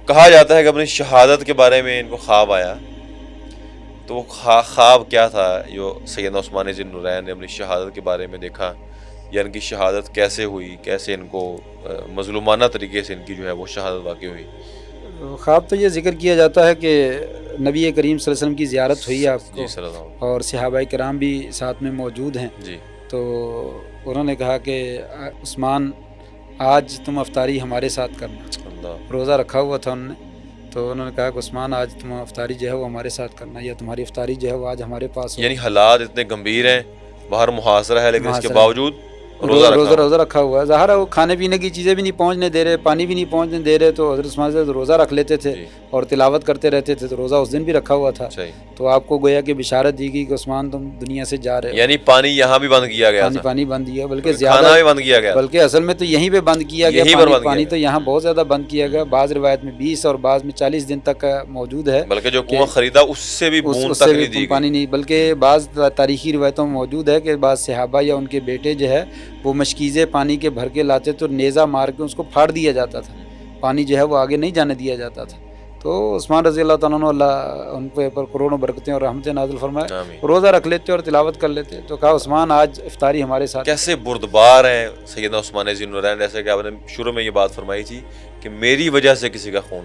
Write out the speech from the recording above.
کہا جاتا ہے کہ اپنی شہادت کے بارے میں ان کو خواب آیا، تو وہ خواب کیا تھا جو سیدنا عثمان ذی النورین نے اپنی شہادت کے بارے میں دیکھا، یا ان کی شہادت کیسے ہوئی، کیسے ان کو مظلومانہ طریقے سے ان کی جو ہے وہ شہادت واقع ہوئی؟ خواب تو یہ ذکر کیا جاتا ہے کہ نبی کریم صلی اللہ علیہ وسلم کی زیارت ہوئی آپ کو، جی صلی اللہ علیہ اور صحابہ کرام بھی ساتھ میں موجود ہیں. وسلم. جی تو انہوں نے کہا کہ عثمان آج تم افطاری ہمارے ساتھ کرنا. اللہ. روزہ رکھا ہوا تھا انہوں نے، تو انہوں نے کہا کہ عثمان آج تم افطاری جو ہے وہ ہمارے ساتھ کرنا، یا تمہاری افطاری جو ہے وہ آج ہمارے پاس ہو. یعنی حالات اتنے گمبھیر ہیں، باہر محاصرہ ہے، لیکن اس کے محاصرہ. باوجود روزہ رکھا ہوا ہے. ظاہر ہے وہ کھانے پینے کی چیزیں بھی نہیں پہنچنے دے رہے، پانی بھی نہیں پہنچنے دے رہے، تو حضرت عثمان سے روزہ رکھ لیتے تھے جی اور تلاوت کرتے رہتے تھے. تو روزہ اس دن بھی رکھا ہوا تھا. صحیح. تو آپ کو گویا کہ بشارت دی گئی کہ عثمان تم دنیا سے جا رہے ہو. یعنی پانی یہاں بھی بند کیا گیا تھا، پانی بند کیا، بلکہ کھانا زیادہ، بھی بند کیا گیا، بلکہ اصل میں تو یہیں پہ بند کیا گیا. یہیں پر بند پانی کیا تو یہاں بہت زیادہ بند کیا گیا. بعض روایت میں 20 اور بعض میں 40 دن تک موجود ہے، بلکہ جو کنواں خریدا اس سے بھی بوند اس تک سے نہیں بھی دی پانی گئی. نہیں. بلکہ بعض تاریخی روایتوں میں موجود ہے کہ بعض صحابہ یا ان کے بیٹے جو ہے وہ مشکیزیں پانی کے بھر کے لاتے تو نیزہ مار کے اس کو پھاڑ دیا جاتا تھا، پانی جو ہے وہ آگے نہیں جانے دیا جاتا تھا. تو عثمان رضی اللہ تعالیٰ عنہ، اللہ ان پہ پر کروڑوں برکتیں اور رحمتیں نازل فرمائے، آمین. روزہ رکھ لیتے اور تلاوت کر لیتے. تو کہا عثمان آج افطاری ہمارے ساتھ. کیسے بردبار ہیں سیدنا عثمان ذی النورین، جیسے کہ آپ نے شروع میں یہ بات فرمائی تھی کہ میری وجہ سے کسی کا خون نہ